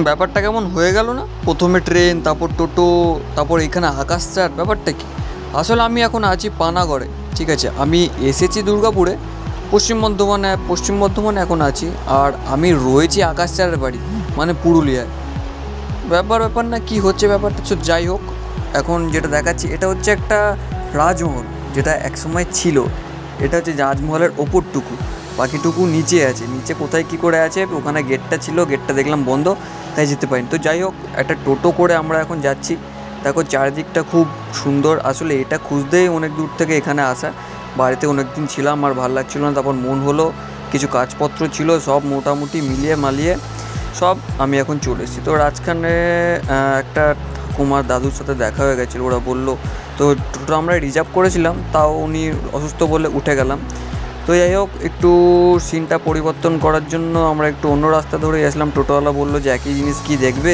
ব্যাপারটা কেমন হয়ে গেল না? প্রথমে ট্রেন, তারপর টোটো, তারপর এখানে আকাশচার। ব্যাপারটা কি? আসলে আমি এখন আছি পানাগড়ে, ঠিক আছে। আমি এসেছি দুর্গাপুরে, পশ্চিম বর্ধমানে এখন আছি। আর আমি রয়েছি আকাশচারের বাড়ি, মানে পুরুলিয়ায়। ব্যাপার না কি হচ্ছে ব্যাপারটা। যাই হোক, এখন যেটা দেখাচ্ছি এটা হচ্ছে একটা রাজমহল, যেটা একসময় ছিল। এটা হচ্ছে রাজমহলের ওপরটুকু, বাকিটুকু নিচে আছে। নিচে কোথায় কী করে আছে, ওখানে গেটটা ছিল, গেটটা দেখলাম বন্ধ, তাই যেতে পারিনি। তো যাই হোক, একটা টোটো করে আমরা এখন যাচ্ছি। দেখো চারিদিকটা খুব সুন্দর। আসলে এটা খুঁজতেই অনেক দূর থেকে এখানে আসা। বাড়িতে অনেক দিন ছিলাম, আর ভালো লাগছিলো না, তারপর মন হলো, কিছু কাজপত্র ছিল, সব মোটামুটি মিলিয়ে মালিয়ে সব আমি এখন চলে এসেছি। তো রাজখানে একটা ঠাকুমার দাদুর সাথে দেখা হয়ে গেছিলো। ওরা বললো, তো টোটো আমরা রিজার্ভ করেছিলাম, তাও উনি অসুস্থ বলে উঠে গেলাম। তো যাই হোক, একটু সিনটা পরিবর্তন করার জন্য আমরা একটু অন্য রাস্তা ধরে আসলাম। টোটোওয়ালা বললো যে একই জিনিস কি দেখবে,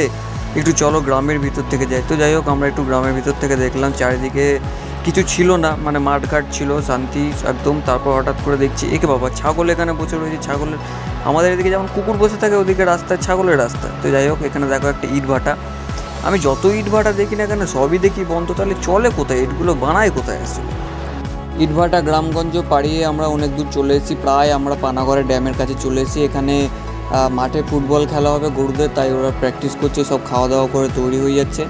একটু চলো গ্রামের ভিতর থেকে যাই। তো যাই হোক, আমরা একটু গ্রামের ভিতর থেকে দেখলাম। চারিদিকে কিছু ছিল না, মানে মাঠঘাট ছিল, শান্তি একদম। তারপর হঠাৎ করে দেখছি একে বাবা, ছাগল এখানে বসে রয়েছে। ছাগলের, আমাদের এদিকে যেমন কুকুর বসে থাকে, ওদিকে রাস্তায় ছাগলের রাস্তা। তো যাই হোক, এখানে দেখো একটা ইট ভাটা। আমি যত ইট ভাটা দেখি না কেন, সবই দেখি বন্ধ। তাহলে চলে কোথায়, ইটগুলো বানায় কোথায় আসলে? ইটভাটা গ্রামগঞ্জ পাড়িয়ে আমরা অনেক দূর চলে এসেছি। প্রায় আমরা পানাগড়ের ড্যামের কাছে চলে এসেছি। এখানে মাঠে ফুটবল খেলা হবে গরুদের, তাই ওরা প্র্যাকটিস করছে, সব খাওয়া দাওয়া করে তৈরি হয়ে যাচ্ছে।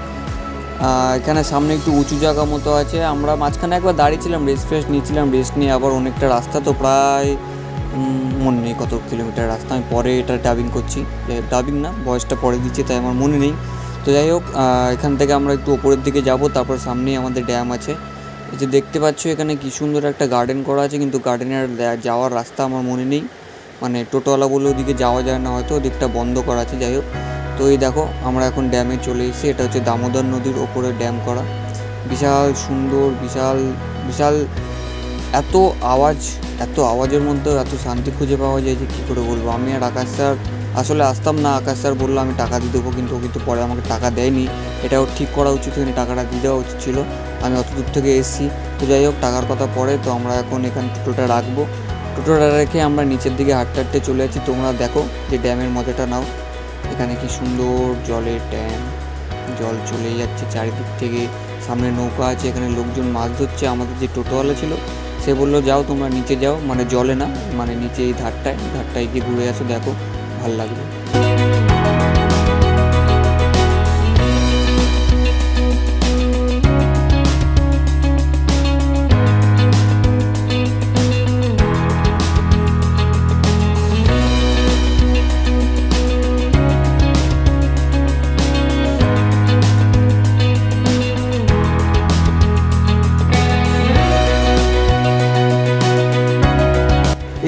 এখানে সামনে একটু উঁচু জায়গা মতো আছে। আমরা মাঝখানে একবার দাঁড়িয়েছিলাম, রেস্ট নিয়েছিলাম। রেস্ট নিয়ে আবার অনেকটা রাস্তা, তো প্রায় মনে নেই কত কিলোমিটার রাস্তা। আমি পরে এটা ডাবিং করছি, ডাবিং না, ভয়েসটা পরে দিচ্ছি, তাই আমার মনে নেই। তো যাই হোক, এখান থেকে আমরা একটু ওপরের দিকে যাব, তারপর সামনেই আমাদের ড্যাম আছে। এই যে দেখতে পাচ্ছ, এখানে কি সুন্দর একটা গার্ডেন করা আছে, কিন্তু গার্ডেনের যাওয়ার রাস্তা আমার মনে নেই। মানে টোটোওয়ালা বলে ওদিকে যাওয়া যায় না, হয়তো ওদিকটা বন্ধ করা আছে। যাই হোক, তো এই দেখো আমরা এখন ড্যামে চলে এসেছি। এটা হচ্ছে দামোদর নদীর ওপরে ড্যাম করা, বিশাল সুন্দর, বিশাল বিশাল। এত আওয়াজের মধ্যেও এত শান্তি খুঁজে পাওয়া যায় যে কী করে বলবো। আমি আর আকাশ স্যার আসলে আসতাম না। আকাশ স্যার বললো আমি টাকা দিয়ে দেবো, কিন্তু ও কিন্তু পরে আমাকে টাকা দেয়নি। এটাও ঠিক করা উচিত হয়নি, টাকাটা দিয়ে দেওয়া উচিত ছিল। আমি অত দূর থেকে এসেছি। তো যাই হোক, টাকার কথা পরে। তো আমরা এখন এখানে টোটোটা রাখবো। টোটোটা রেখে আমরা নিচের দিকে হাঁটতে হাঁটতে চলে যাচ্ছি। তোমরা দেখো যে ড্যামের মজাটা নাও। এখানে কি সুন্দর জলের ড্যাম, জল চলে যাচ্ছে চারিদিক থেকে। সামনে নৌকা আছে, এখানে লোকজন মাছ ধরছে। আমাদের যে টোটোওয়ালা ছিল, সে বললো যাও তোমরা নিচে যাও, মানে জলে না, মানে নিচে এই ধারটায় গিয়ে ঘুরে আসো, দেখো ভাল লাগবে।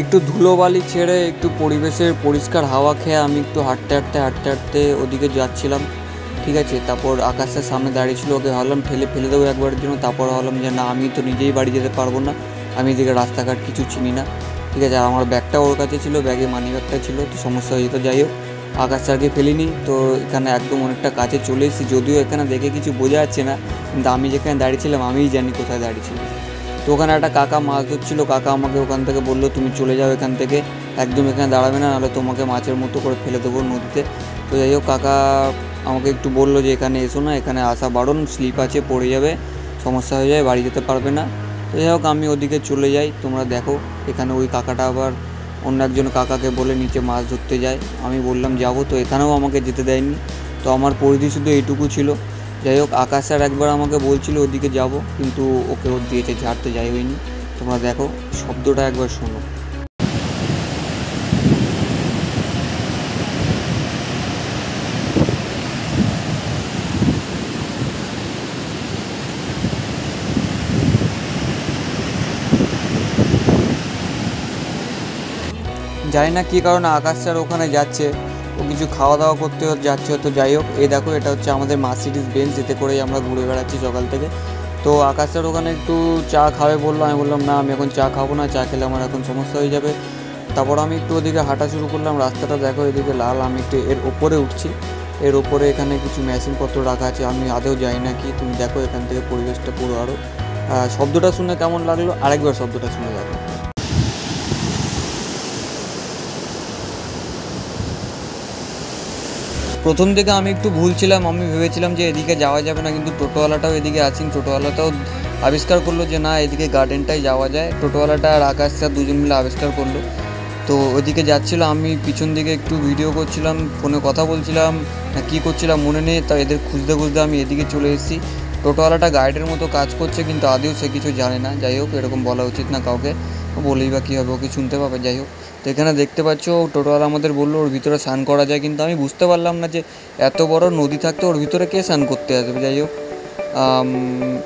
একটু ধুলোবালি ছেড়ে, একটু পরিবেশের পরিষ্কার হাওয়া খেয়ে আমি একটু হাঁটতে হাঁটতে ওদিকে যাচ্ছিলাম, ঠিক আছে। তারপর আকাশের সামনে দাঁড়িয়ে ছিল, ওকে ভাবলাম ফেলে দেবো একবারের জন্য। তারপর ভাবলাম যে না, আমি তো নিজেই বাড়ি যেতে পারবো না, আমি এদিকে রাস্তাঘাট কিছু চিনি না, ঠিক আছে। আর আমার ব্যাগটা ওর কাছে ছিল, ব্যাগে মানি ব্যাগটা ছিল, তো সমস্যা হয়ে যেত। যাই হোক, আকাশ স্যারকে ফেলিনি। তো এখানে একদম অনেকটা কাছে চলে এসেছি, যদিও এখানে দেখে কিছু বোঝা যাচ্ছে না, কিন্তু আমি যেখানে দাঁড়িয়েছিলাম আমিই জানি কোথায় দাঁড়িয়েছিলাম। তো ওখানে একটা কাকা মাছ ধরছিল। কাকা আমাকে ওখান থেকে বললো তুমি চলে যাও এখান থেকে, একদম এখানে দাঁড়াবে না, নাহলে তোমাকে মাছের মতো করে ফেলে দেবো নদীতে। তো যাই হোক, কাকা আমাকে একটু বললো যে এখানে এসো না, এখানে আসা বারণ, স্লিপ আছে, পড়ে যাবে, সমস্যা হয়ে যায়, বাড়ি যেতে পারবে না। তো যাই হোক, আমি ওদিকে চলে যাই। তোমরা দেখো এখানে ওই কাকাটা আবার অন্য একজন কাকাকে বলে নিচে মাছ ধরতে যায়। আমি বললাম যাবো, তো এখানেও আমাকে যেতে দেয়নি। তো আমার পরিধি শুধু এইটুকু ছিল। যাই হোক, আকাশ স্যার একবার আমাকে বলছিল ওদিকে যাব, কিন্তু ওকে ওর দিয়েছে ঝাড়তে যাই হয়নি। তোমরা দেখো, শব্দটা একবার শোনো। জানি না কী কারণে আকাশ স্যার ওখানে যাচ্ছে, ও কিছু খাওয়া দাওয়া করতে যাচ্ছে। তো যাই হোক, এই দেখো এটা হচ্ছে আমাদের মার্সিডিজ বেঞ্চ, যেতে করেই আমরা ঘুরে বেড়াচ্ছি সকাল থেকে। তো আকাশ স্যার ওখানে একটু চা খাবে বললো, আমি বললাম না, আমি এখন চা খাবো না, চা খেলে আমার এখন সমস্যা হয়ে যাবে। তারপর আমি একটু ওদিকে হাঁটা শুরু করলাম। রাস্তাটা দেখো এদিকে লাল, আমি একটু এর ওপরে উঠছি। এর ওপরে এখানে কিছু মেশিনপত্র রাখা আছে, আমি আদেও যাই না কি। তুমি দেখো এখান থেকে পরিবেশটা পুরো আরও। শব্দটা শুনে কেমন লাগলো, আরেকবার শব্দটা শুনে দেখো। প্রথম দিকে আমি একটু ভুল ছিলাম, আমি ভেবেছিলাম যে এদিকে যাওয়া যাবে না, কিন্তু টোটোওয়ালাটাও এদিকে আছেন, টোটোওয়ালাটাও আবিষ্কার করলো যে না এদিকে গার্ডেনটাই যাওয়া যায়। টোটোওয়ালাটা আর আকাশ স্যার দুজন মিলে আবিষ্কার করলো। তো ওইদিকে যাচ্ছিলো, আমি পিছন দিকে একটু ভিডিও করছিলাম, ফোনে কথা বলছিলাম না কী করছিলাম মনে নেই। তা এদের খুঁজতে খুঁজতে আমি এদিকে চলে এসেছি। টোটোওয়ালাটা গাইডের মতো কাজ করছে, কিন্তু আদেও সে কিছু জানে না। যাই হোক, এরকম বলা উচিত না কাউকে, বলেই বা কী হবে, ওকে শুনতে পাবে। যাই হোক, তো এখানে দেখতে পাচ্ছ টোটোওয়ালা আমাদের বললো ওর ভিতরে স্নান করা যায়, কিন্তু আমি বুঝতে পারলাম না যে এত বড় নদী থাকতে ওর ভিতরে কে স্নান করতে আসবে। যাই হোক,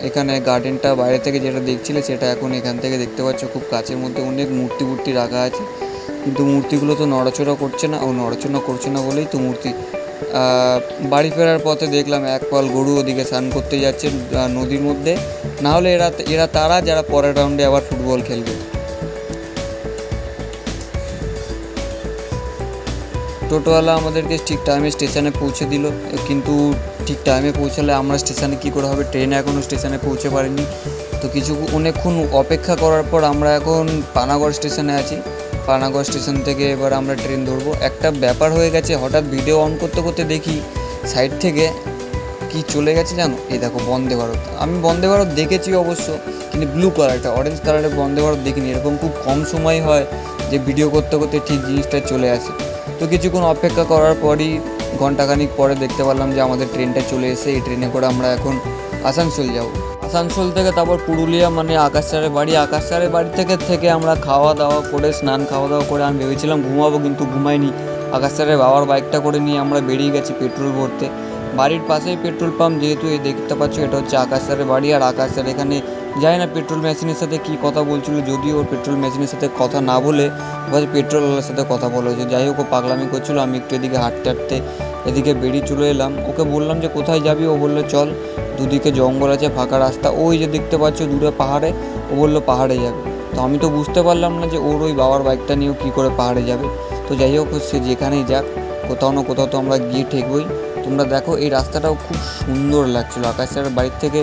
এখানে গার্ডেনটা বাইরে থেকে যেটা দেখছিলে সেটা এখন এখান থেকে দেখতে পাচ্ছ খুব কাছের মধ্যে অনেক মূর্তি রাখা আছে, কিন্তু মূর্তিগুলো তো নড়াচড়া করছে না। নড়াচড়া করছে না বলেই তো মূর্তি। বাড়ি ফেরার পথে দেখলাম এক পাল গরু ওদিকে স্নান করতে যাচ্ছে নদীর মধ্যে। না হলে এরা তারা যারা পরের রাউন্ডে আবার ফুটবল খেলবে। টোটোওয়ালা আমাদেরকে ঠিক টাইমে স্টেশনে পৌঁছে দিল, কিন্তু ঠিক টাইমে পৌঁছালে আমরা স্টেশনে কী করে হবে, ট্রেন এখনও স্টেশনে পৌঁছে পারিনি। তো অনেকক্ষণ অপেক্ষা করার পর আমরা এখন পানাগড় স্টেশনে আছি। পানাগড় স্টেশন থেকে এবার আমরা ট্রেন ধরবো। একটা ব্যাপার হয়ে গেছে, হঠাৎ ভিডিও অন করতে করতে দেখি সাইড থেকে কি চলে গেছে জানো, এই দেখো বন্দে ভারত। আমি বন্দে ভারত দেখেছি অবশ্য, কিন্তু ব্লু কালারটা, অরেঞ্জ কালারের বন্দে ভারত দেখিনি। এরকম খুব কম সময় হয় যে ভিডিও করতে করতে ঠিক জিনিসটা চলে আসে। তো কিছুক্ষণ অপেক্ষা করার পরই ঘন্টাখানিক পরে দেখতে পারলাম যে আমাদের ট্রেনটা চলে এসে। এই ট্রেনে করে আমরা এখন আসানসোল যাব। আসানসোল থেকে তারপর পুরুলিয়া, মানে আকাশ স্যারের বাড়ি। আকাশ স্যারের বাড়ি থেকে আমরা খাওয়া দাওয়া করে খাওয়া দাওয়া করে আমি ভেবেছিলাম ঘুমাবো, কিন্তু ঘুমাইনি। আকাশ স্যারের বাবার বাইকটা করে নিয়ে আমরা বেরিয়ে গেছি পেট্রোল ভরতে। বাড়ির পাশেই পেট্রোল পাম্প, যেহেতু এই দেখতে পাচ্ছ এটা হচ্ছে আকাশ স্যারের বাড়ি। আর আকাশ স্যার এখানে জানি না পেট্রোল মেশিনের সাথে কী কথা বলছিল, যদিও ওর পেট্রোল মেশিনের সাথে কথা না বলে পেট্রোলওয়ালার সাথে কথা বলা হয়েছে। যাই হোক, ও পাগলামি করছিলো। আমি একটু এদিকে হাঁটতে এদিকে বেরিয়ে চলে এলাম। ওকে বললাম যে কোথায় যাবি, ও বললো চল, দুদিকে জঙ্গল আছে, ফাঁকা রাস্তা, ওই যে দেখতে পাচ্ছ দূরে পাহাড়ে। ও বললো পাহাড়ে যাবে। তো আমি তো বুঝতে পারলাম না যে ওর ওই বাবার বাইকটা নিয়েও কী করে পাহাড়ে যাবে। তো যাই হোক, সে যেখানেই যাক, কোথাও না কোথাও তো আমরা গিয়ে ঠেকবই। তোমরা দেখো এই রাস্তাটাও খুব সুন্দর লাগছিলো। আকাশ স্যারের বাড়ির থেকে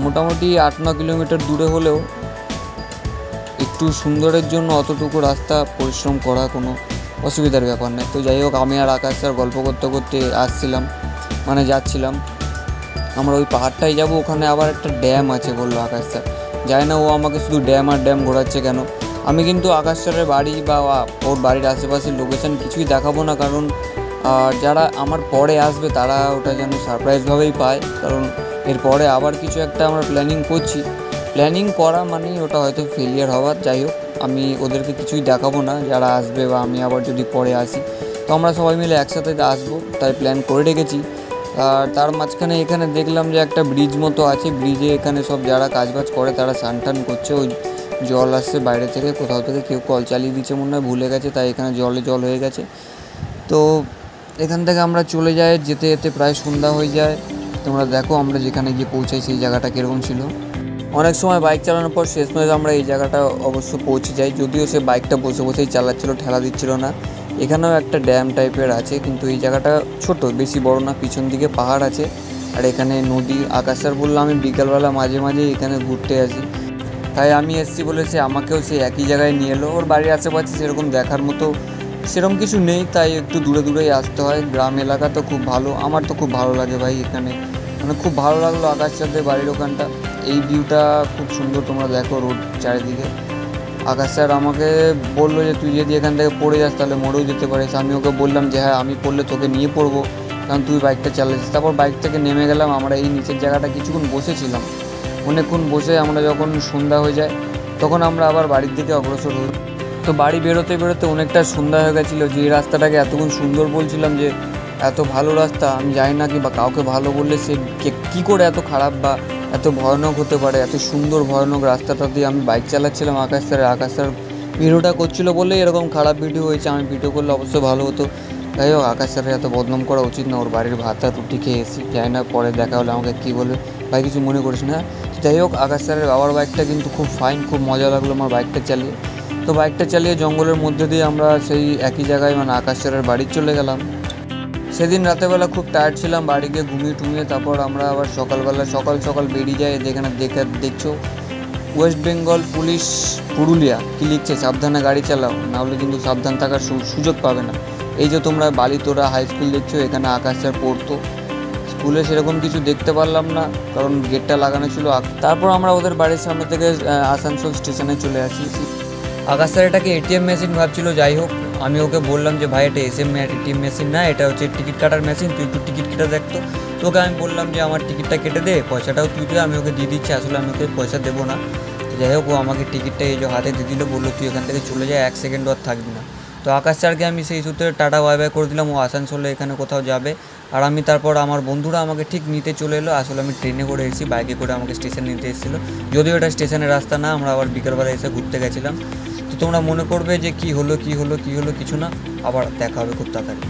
মোটামুটি 8-9 কিলোমিটার দূরে হলেও একটু সুন্দরের জন্য অতটুকু রাস্তা পরিশ্রম করা কোনো অসুবিধার ব্যাপার নয়। তো যাই হোক, আমি আর আকাশ স্যার গল্প করতে করতে যাচ্ছিলাম। আমরা ওই পাহাড়টাই যাব, ওখানে আবার একটা ড্যাম আছে বললো আকাশ স্যার। যায় না, ও আমাকে শুধু ড্যাম আর ড্যাম ঘোরাচ্ছে কেন। আমি কিন্তু আকাশ স্যারের বাড়ি বা ওর বাড়ির আশেপাশের লোকেশান কিছুই দেখাবো না, কারণ যারা আমার পরে আসবে তারা ওটা যেন সারপ্রাইজভাবেই পায়। কারণ এরপরে আবার কিছু একটা আমরা প্ল্যানিং করছি। প্ল্যানিং করা মানেই ওটা হয়তো ফেলিয়ার হওয়ার। যাই হোক, আমি ওদেরকে কিছুই দেখাবো না যারা আসবে, বা আমি আবার যদি পরে আসি। তো আমরা সবাই মিলে একসাথে আসবো, তাই প্ল্যান করে রেখেছি। আর তার মাঝখানে এখানে দেখলাম যে একটা ব্রিজ মতো আছে। ব্রিজে এখানে সব যারা কাজবাজ করে তারা স্নান করছে। ওই জল আসছে বাইরে থেকে, কোথাও থেকে কেউ কল চালিয়ে দিচ্ছে মনে হয়, ভুলে গেছে, তাই এখানে জল হয়ে গেছে। তো এখান থেকে আমরা চলে যাই, যেতে যেতে প্রায় সন্ধ্যা হয়ে যায়। তোমরা দেখো আমরা যেখানে গিয়ে পৌঁছাই সেই জায়গাটা কীরকম ছিল। অনেক সময় বাইক চালানোর পর শেষমেশ আমরা এই জায়গাটা অবশ্য পৌঁছে যাই, যদিও সে বাইকটা বসে বসেই চালাচ্ছিলো, ঠেলা দিচ্ছিল না। এখানেও একটা ড্যাম টাইপের আছে, কিন্তু এই জায়গাটা ছোট, বেশি বড় না। পিছন দিকে পাহাড় আছে আর এখানে নদী। আকাশ স্যার বললো আমি বিকালবেলা মাঝে মাঝে এখানে ঘুরতে আসি, তাই আমি এসছি বলে সে আমাকেও সে একই জায়গায় নিয়ে এলো। ওর বাড়ির আশেপাশে সেরকম দেখার মতো সেরকম কিছু নেই, তাই একটু দূরেই আসতে হয়। গ্রাম এলাকা তো খুব ভালো, আমার তো খুব ভালো লাগে ভাই এখানে, মানে খুব ভালো লাগলো আকাশ স্যারদের বাড়ির ওখানটা। এই ভিউটা খুব সুন্দর, তোমরা দেখো রোড চারিদিকে। আকাশ স্যার আমাকে বললো যে তুই যদি এখান থেকে পড়ে যাস তাহলে মরেও যেতে পারিস। আমি ওকে বললাম যে হ্যাঁ, আমি পড়লে তোকে নিয়ে পড়বো, কারণ তুই বাইকটা চালাচ্ছিস। তারপর বাইক থেকে নেমে গেলাম। আমরা এই নিচের জায়গাটা কিছুক্ষণ বসেছিলাম। অনেকক্ষণ বসে আমরা যখন সন্ধ্যা হয়ে যায় তখন আমরা আবার বাড়ির দিকে অগ্রসর হই। তো বাড়ি বেরোতে অনেকটা সন্ধ্যা হয়ে গেছিলো। যে রাস্তাটাকে এতক্ষণ সুন্দর বলছিলাম যে এত ভালো রাস্তা, আমি জানি না কি বা কাউকে ভালো বললে সে কী করে এত খারাপ বা এত ভয়ানক হতে পারে। এত সুন্দর ভয়ানক রাস্তাটা দিয়ে আমি বাইক চালাচ্ছিলাম। আকাশ স্যার ভিডিওটা করছিলো বলেই এরকম খারাপ ভিডিও হয়েছে। আমি ভিডিও করলে অবশ্যই ভালো হতো। যাই হোক, আকাশ স্যারের এত বদনাম করা উচিত না। ওর বাড়ির ভাত আর রুটি খেয়ে এসেছি, জানি না পরে দেখা হলে আমাকে কী বলবে, ভাই কিছু মনে করিস না। যাই হোক, আকাশ স্যারের বাবার বাইকটা কিন্তু খুব ফাইন, খুব মজা লাগলো আমার বাইকটা চালিয়ে। তো বাইকটা চালিয়ে জঙ্গলের মধ্যে দিয়ে আমরা সেই একই জায়গায়, মানে আকাশ স্যারের বাড়ি চলে গেলাম। সেদিন রাতেরবেলা খুব টায়ার্ড ছিলাম, বাড়ি গিয়ে ঘুমিয়ে তারপর আমরা আবার সকালবেলা সকাল বেরিয়ে যাই। যেখানে দেখছো ওয়েস্ট বেঙ্গল পুলিশ পুরুলিয়া কী লিখছে, সাবধানে গাড়ি চালাও, নাহলে কিন্তু সাবধান থাকার সুযোগ পাবে না। এই যে তোমরা বালিতোড়া হাই স্কুল দেখছো, এখানে আকাশ স্যার পড়তো। স্কুলে সেরকম কিছু দেখতে পারলাম না, কারণ গেটটা লাগানো ছিল। তারপর আমরা ওদের বাড়ির সামনে থেকে আসানসোল স্টেশনে চলে আসি। আকাশ স্যার এটাকে এটিএম মেশিন ভাবছিল। যাই হোক, আমি ওকে বললাম যে ভাই এটা এটিএম মেশিন না, এটা হচ্ছে টিকিট কাটার মেশিন, তুই একটু টিকিট কেটে দেখতো। তোকে আমি বললাম যে আমার টিকিটটা কেটে দে, পয়সাটাও তুই দে। আমি ওকে দিয়ে দিচ্ছি, আসলে আমি ওকে পয়সা দেবো না। যাই হোক, ও আমাকে টিকিটটা এই যে হাতে দিয়ে দিল, বললো তুই এখান থেকে চলে যায়, 1 সেকেন্ড আর থাকবি না। তো আকাশ স্যারকে আমি সেই সূত্রে টাটা বাই বাই করে দিলাম, ও আসানসোলে এখানে কোথাও যাবে। আর আমি তারপর আমার বন্ধুরা আমাকে ঠিক নিতে চলে এলো। আসলে আমি ট্রেনে করে এসেছি, বাইকে করে আমাকে স্টেশন নিতে এসেছিলো। যদিও এটা স্টেশনের রাস্তা না, আমরা আবার বিকেলবেলা এসে ঘুরতে গেছিলাম। তো তোমরা মনে করবে যে কী হলো কিছু না, আবার দেখা হবে খুব তাড়াতাড়ি।